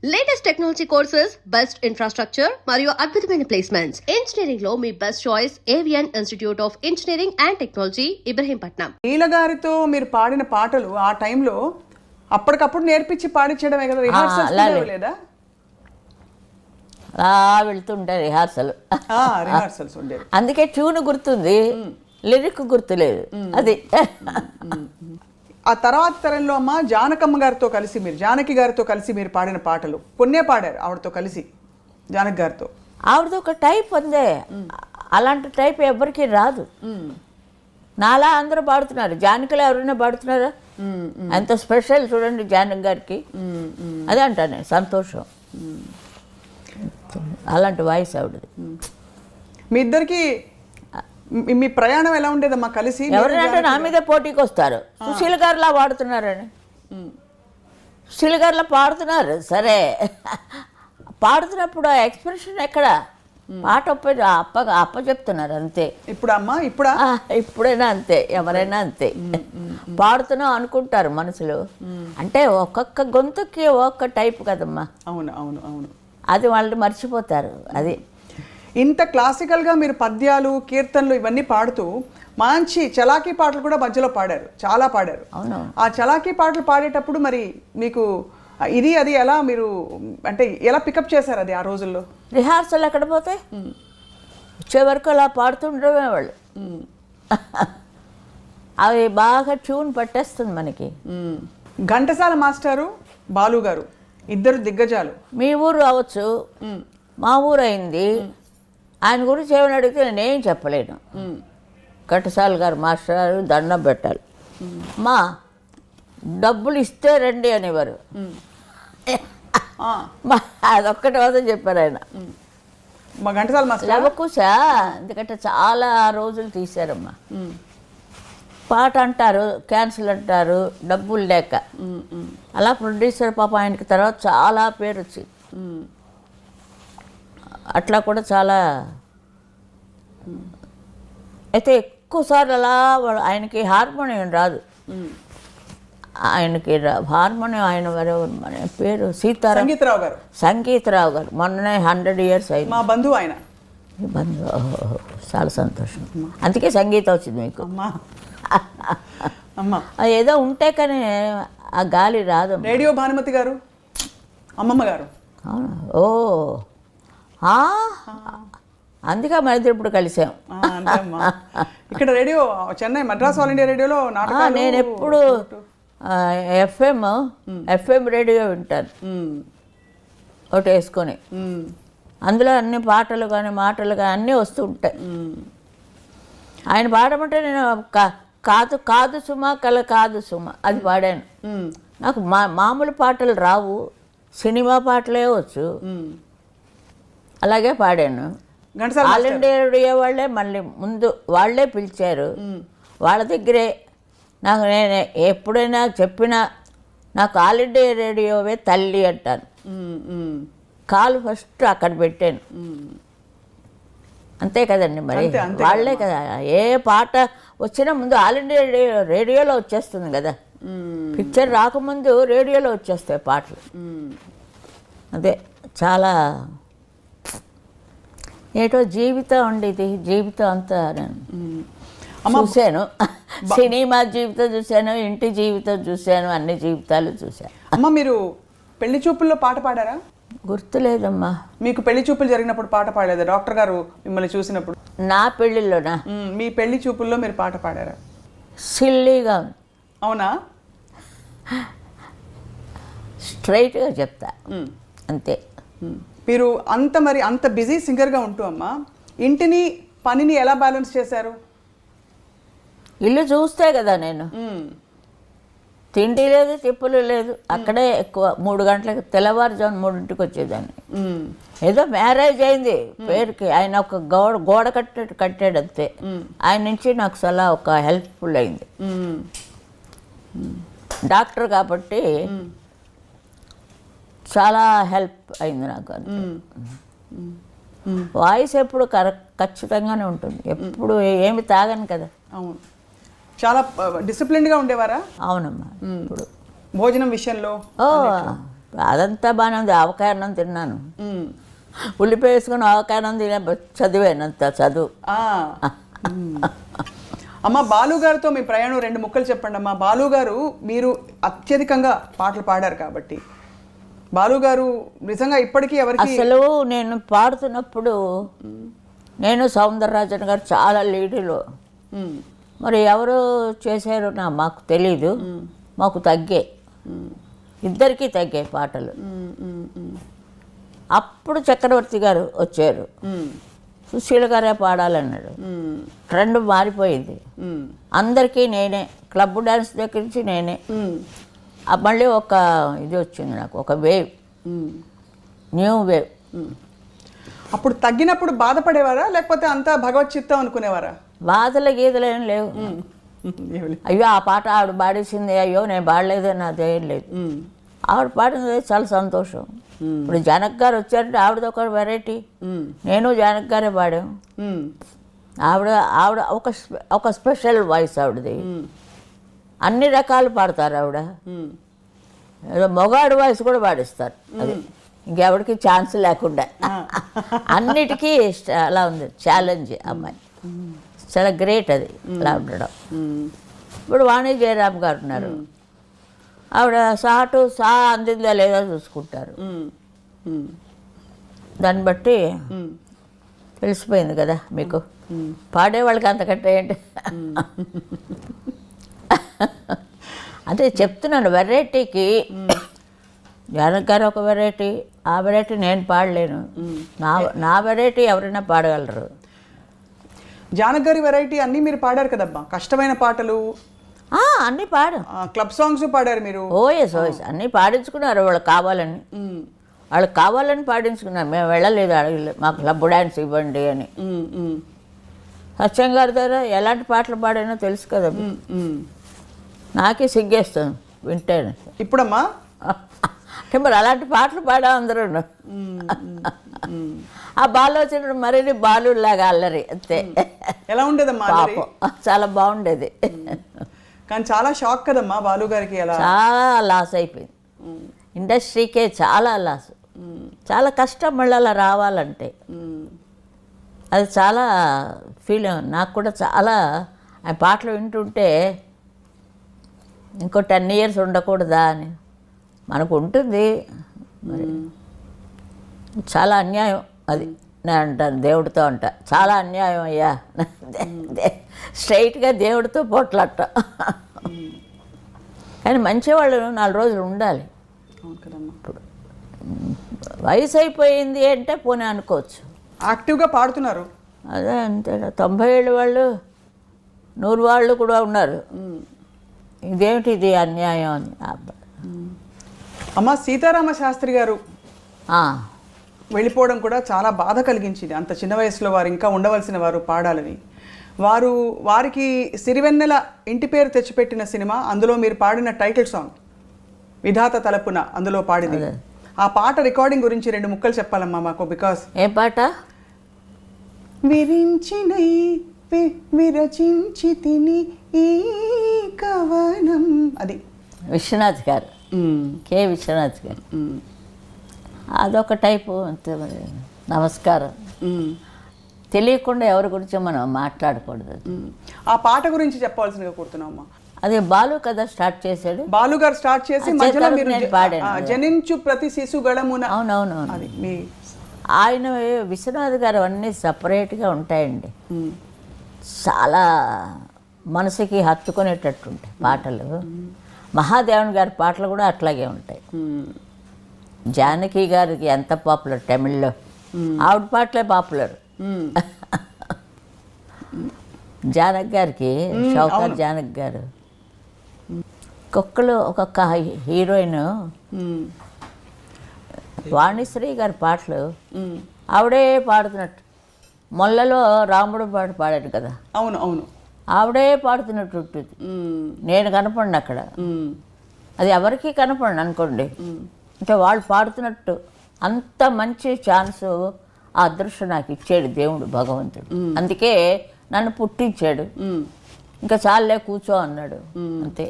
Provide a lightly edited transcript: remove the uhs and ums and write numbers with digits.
Latest technology courses, best infrastructure మరియు అద్భుతమైన placements. Engineering లో మీ best choice Avian institute of engineering and technology, Ibrahimpatnam. Neela గారితో మీరు పాడిన పాటలు ఆ టైంలో అప్పటికప్పుడు నేర్పించి పాడించడమే కదా, రిహార్సల్స్ లేదా? వెళ్తుంటాయి రిహార్సల్స్ ఉండేవి. అందుకే ట్యూన్ గుర్తుంది, లిరిక్ గుర్తులేదు. అది ఆ తర్వాత తరంలో అమ్మ జానకమ్మ గారితో కలిసి మీరు, జానకి గారితో కలిసి మీరు పాడిన పాటలు కొన్నే పాడారు ఆవిడతో కలిసి, జానకి గారితో. ఆవిడది ఒక టైప్ ఉందే, అలాంటి టైప్ ఎవరికి రాదు. నాలా అందరూ పాడుతున్నారు, జానకిలో ఎవరైనా పాడుతున్నారా? అంత స్పెషల్ చూడండి జానకి గారికి. అదే అంటాను నేను, సంతోషం. అలాంటి వాయిస్ ఆవిడది. మీ ఇద్దరికి మీ ప్రయాణం ఎలా ఉండేదమ్మా కలిసి? ఎవరంటే నా మీద పోటీకి వస్తారు, సుశీల గారిలా పాడుతున్నారని. సుశీల గారిలా పాడుతున్నారు, సరే పాడుతున్నప్పుడు ఆ ఎక్స్ప్రెషన్ ఎక్కడ? పాట అప్ప చెప్తున్నారు అంతే. ఇప్పుడు అమ్మా ఇప్పుడైనా అంతే, ఎవరైనా అంతే. పాడుతున్నాం అనుకుంటారు మనసులో, అంటే ఒక్కొక్క గొంతుకి ఒక్కొక్క టైప్ కదమ్మా. అవును అవును అవును, అది వాళ్ళు మర్చిపోతారు. అది ఇంత క్లాసికల్గా మీరు పద్యాలు, కీర్తనలు ఇవన్నీ పాడుతూ మంచి చలాకీ పాటలు కూడా మధ్యలో పాడారు, చాలా పాడారు. అవును. ఆ చలాకీ పాటలు పాడేటప్పుడు మరి మీకు ఇది అది ఎలా మీరు అంటే ఎలా పికప్ చేశారు అది ఆ రోజుల్లో? రిహార్సల్ ఎక్కడ పోతాయి, వచ్చే వరకు అలా పాడుతుండమే వాళ్ళు. అవి బాగా ట్యూన్ పట్టేస్తుంది మనకి. ఘంటసాల మాస్టారు, బాలు గారు ఇద్దరు దిగ్గజాలు. మీ ఊరు అవ్వచ్చు, మా ఊరు అయింది. ఆయన గురించి ఏమైనా అడిగితే నేనేం చెప్పలేను. ఘంటసాల గారు మాస్టర్ గారు దండం పెట్టాలి. మా డబ్బులు ఇస్తే రండి అనేవారు. అదొక్కటి వద్ద చెప్పారు ఆయన. మా ఘంటసాల మాస్టర్ లవకుశా, ఎందుకంటే చాలా రోజులు తీశారమ్మా. పాట అంటారు, క్యాన్సిల్ అంటారు, డబ్బులు లేక. అలా ప్రొడ్యూసర్ పాప ఆయనకి తర్వాత చాలా పేరు వచ్చింది. అట్లా కూడా చాలా. అయితే ఎక్కువసార్లు అలా ఆయనకి హార్మోనియం రాదు. ఆయనకి హార్మోనియం ఆయన మన పేరు సంగీతరావు గారు. సంగీతరావు గారు మొన్ననే 100 years అయింది. మా బంధువు ఆయన. బంధువు, చాలా సంతోషం. అందుకే సంగీతం వచ్చింది మీకు. అది ఏదో ఉంటే కానీ ఆ గాలి రాదు. రేడియో భానుమతి గారు, అమ్మమ్మ గారు. అవునా? ఓ, అందుకే మన ఇద్దరు ఇప్పుడు కలిసాం. ఇక్కడ radio Chennai Madras all India రేడియోలో నాటకాలు. నేను ఎప్పుడు ఎఫ్ఎం రేడియో వింటాను ఒకటి వేసుకొని. అందులో అన్ని పాటలు కానీ మాటలు కానీ అన్నీ వస్తూ ఉంటాయి. ఆయన పాడమంటే నేను కాదు సుమ కల కాదు సుమ అది పాడాను. నాకు మామూలు పాటలు రావు, సినిమా పాటలే వచ్చు, అలాగే పాడాను. ఆల్ ఇండియా రేడియో వాళ్ళే మళ్ళీ ముందు వాళ్ళే పిలిచారు. వాళ్ళ దగ్గరే నాకు, నేను ఎప్పుడైనా చెప్పినా నాకు ఆల్ ఇండియా రేడియోవే తల్లి అంటాను. కాలు ఫస్ట్ అక్కడ పెట్టాను, అంతే కదండి. మరి వాళ్ళే కదా, ఏ పాట వచ్చినా ముందు ఆల్ ఇండియా రేడియోలో వచ్చేస్తుంది కదా. పిక్చర్ రాకముందు రేడియోలో వచ్చేస్తాయి పాటలు. అదే చాలా ఏటో జీవితం ఉండేది. జీవితం అంతా నేను చూశాను, సినిమా జీవితం చూశాను, ఇంటి జీవితం చూశాను, అన్ని జీవితాలు చూశాను. అమ్మ మీరు పెళ్లి చూపుల్లో పాట పాడారా? గుర్తులేదమ్మా. మీకు పెళ్లి చూపులు జరిగినప్పుడు పాట పాడలేదా డాక్టర్ గారు మిమ్మల్ని చూసినప్పుడు? నా పెళ్ళిళ్ళోనా? మీ పెళ్లి చూపుల్లో మీరు పాట పాడారా? సిల్లీగా ఉంది. అవునా? స్ట్రైట్గా చెప్తా, అంతే. మీరు అంత బిజీ సింగర్గా ఉంటూ అమ్మా ఇంటిని పనిని ఎలా బ్యాలెన్స్ చేశారు? ఇల్లు చూస్తే కదా నేను, తిండి లేదు, తిప్పులు లేదు. అక్కడే ఎక్కువ 3 గంటలకు, తెల్లవారుజాము 3ంటికి వచ్చేదాన్ని. ఏదో మ్యారేజ్ అయింది పేరుకి, ఆయన ఒక గోడ కట్టాడు అంతే. ఆయన నుంచి నాకు చాలా ఒక హెల్ప్ఫుల్ అయింది. డాక్టర్ కాబట్టి చాలా హెల్ప్ అయింది నాకు. వాయిస్ ఎప్పుడు ఖచ్చితంగానే ఉంటుంది, ఎప్పుడు ఏమి తాగను కదా. అవును, చాలా డిసిప్లిన్డ్గా ఉండేవారా? అవునమ్మా. ఇప్పుడు భోజనం విషయంలో అదంతా బాగానే ఉంది. ఆవకాయ అన్నం తిన్నాను, మ్మ్. ఉల్లిపాయ వేసుకుని ఆవకాయ అన్నం తినే చదివానంత చదువు. ఆ. మ్మ్. అమ్మ బాలు గారితో మీ ప్రయాణం 2 ముక్కలు చెప్పండి అమ్మా. బాలు గారు మీరు అత్యధికంగా పాటలు పాడారు కాబట్టి బాలు గారు నిజంగా ఇప్పటికీ ఎవరికి అసలు నేను పాడుతున్నప్పుడు నేను సౌందరరాజన్ గారు చాలా లీడులో, మ్మ్. మరి ఎవరు చేశారో మాకు తెలీదు. మాకు తగ్గాయి, ఇద్దరికీ తగ్గాయి పాటలు. మ్మ్. మ్మ్. మ్మ్. అప్పుడు చక్రవర్తి గారు వచ్చారు, మ్మ్. సుశీల గారే పాడాలన్నాడు. మ్మ్. ట్రెండ్ మారిపోయింది. మ్మ్. అందరికీ నేనే, క్లబ్ డ్యాన్స్ దగ్గర నుంచి నేనే. మ్మ్. మళ్ళీ ఒక ఇది వచ్చింది నాకు, ఒక వేవ్, మ్మ్. New wave. అప్పుడు తగ్గినప్పుడు బాధపడేవారా లేకపోతే అంతా భగవత్ చిత్తం అనుకునేవారా? బాధలు గీతలు ఏం లేవు. ఏమి లే. అయ్యో ఆ పాట ఆవిడ పాడేసింది, అయ్యో నేను పాడలేదు అని అదేం లేదు. మ్మ్. ఆవిడ పాడింది చాలా సంతోషం. ఇప్పుడు జానక్ గారు వచ్చారంటే ఆవిడది ఒక వెరైటీ, మ్మ్. నేను జానక్ గారే పాడాం. మ్మ్. ఆవిడ ఆవిడ ఒక స్పెషల్ వాయిస్ ఆవిడది. అన్ని రకాలు పాడతారు ఆవిడ. మ్మ్. ఏదో మొగాడు వాయిస్ కూడా పాడిస్తారు, అది ఇంకెవరికి ఛాన్స్ లేకుండా. అన్నిటికీ అలా ఉంది ఛాలెంజ్. అమ్మాయి చాలా గ్రేట్ అది అలా ఉండడం. మ్మ్. ఇప్పుడు వాణి జయరామ్ గారు ఉన్నారు, ఆవిడ సాటు సా అందిందా లేదా చూసుకుంటారు. మ్మ్. మ్మ్. దాన్ని బట్టి మ్మ్. తెలిసిపోయింది కదా మీకు, పాడేవాళ్ళకి అంతకంటే ఏంటి. అదే చెప్తున్నాను, వెరైటీకి జానక్ గారు ఒక వెరైటీ, ఆ వెరైటీ నేను పాడలేను. నా వెరైటీ ఎవరైనా పాడగలరు. జానక్ గారి వెరైటీ అన్నీ మీరు పాడారు కదమ్మా, కష్టమైన పాటలు, అన్నీ పాడు. క్లబ్ సాంగ్స్ పాడారు మీరు. ఓఎస్ అన్నీ పాడించుకున్నారు వాళ్ళకి కావాలని. మ్మ్. వాళ్ళకి కావాలని పాడించుకున్నారు, మేము వెళ్ళలేదు, అడగలేదు మాకు క్లబ్ డ్యాన్స్ ఇవ్వండి అని. మ్మ్. మ్మ్. సత్యం గారి దగ్గర ఎలాంటి పాటలు పాడానో తెలుసు కదా. మ్మ్. నాకే సిగ్గేస్తుంది వింటేనే. ఇప్పుడమ్మా అంటే మరి అలాంటి పాటలు పాడా అందరూ. ఆ బాలు వచ్చినప్పుడు మరీ బాలులాగా అల్లరి అంతే. ఎలా ఉండేదమ్మా అల్లరి? పాపం చాలా బాగుండేది. కానీ చాలా షాక్ కదమ్మా బాలు గారికి. ఎలా చాలా లాస్ అయిపోయింది ఇండస్ట్రీకే, చాలా లాస్, చాలా కష్టం మళ్ళీ అలా రావాలంటే. అది చాలా ఫీల్ నాకు కూడా. చాలా ఆయన పాటలు వింటుంటే ఇంకో 10 years ఉండకూడదా అని మనకు ఉంటుంది. మరి చాలా అన్యాయం అది. నేను అంటాను దేవుడితో అంట, చాలా అన్యాయం అయ్యా, స్ట్రైట్గా దేవుడితో పోట్లాట. కానీ మంచివాళ్ళు 4 రోజులు ఉండాలి. అవును కదమ్మా. ఇప్పుడు వయసు అయిపోయింది అంటే పోనీ అనుకోవచ్చు. యాక్టివ్గా పాడుతున్నారు. అదే అంతే, 90 ఏళ్ళ వాళ్ళు 100 వాళ్ళు కూడా ఉన్నారు. ఇదేమిటి ఇది అన్యాయం అని. అమ్మ సీతారామ శాస్త్రి గారు ఆ, వెళ్ళిపోవడం కూడా చాలా బాధ కలిగించింది. అంత చిన్న వయసులో వారు ఇంకా ఉండవలసిన వారు పాడాలని. వారికి సిరివెన్నెల ఇంటి పేరు తెచ్చిపెట్టిన సినిమా, అందులో మీరు పాడిన టైటిల్ సాంగ్ విధాత తలపున అందులో పాడింది. ఆ పాట రికార్డింగ్ గురించి 2 ముక్కలు చెప్పాలమ్మా మాకు. బికాస్ ఏం పాట? విరించినై విరచించి తిని ఈ కవనం, అది విశ్వనాథ్ గారు, కే విశ్వనాథ్ గారు. అదొక టైపు అంతే. మరి నమస్కారం. తెలియకుండా ఎవరి గురించో మనం మాట్లాడకూడదు. ఆ పాట గురించి చెప్పాల్సిందిగా కోరుతున్నామ్మా. అదే బాలు కదా స్టార్ట్ చేశాడు. బాలు గారు స్టార్ట్ చేసి మధ్యలో మీరు పాడాను. జనించు ప్రతి శిశు గడమున. అవునవునవును. అది మీ ఆయన విశ్వనాథ్ గారు అన్నీ సపరేట్గా ఉంటాయండి. చాలా మనసుకి హత్తుకునేటట్టు ఉంటాయి పాటలు. మహాదేవన్ గారి పాటలు కూడా అట్లాగే ఉంటాయి. జానకి గారికి ఎంత పాపులర్ తమిళ్లో, ఆవిడ పాటలే పాపులర్. జానక్ గారికి, షౌకర్ జానక్ గారు, ఒక్కొక్క హీరోయిన్ వాణిశ్రీ గారి పాటలు ఆవిడే పాడుతున్నట్టు. మొల్లలో రాముడు పాట పాడాడు కదా, అవును అవును, ఆవిడే పాడుతున్నట్టు ఉంటుంది. నేను కనపడిన అక్కడ, అది ఎవరికి కనపడిన అనుకోండి, అంటే వాళ్ళు పాడుతున్నట్టు. అంత మంచి ఛాన్సు, ఆ అదృష్టం నాకు ఇచ్చాడు దేవుడు భగవంతుడు. అందుకే నన్ను పుట్టించాడు. ఇంకా చాలే కూర్చో అన్నాడు, అంతే.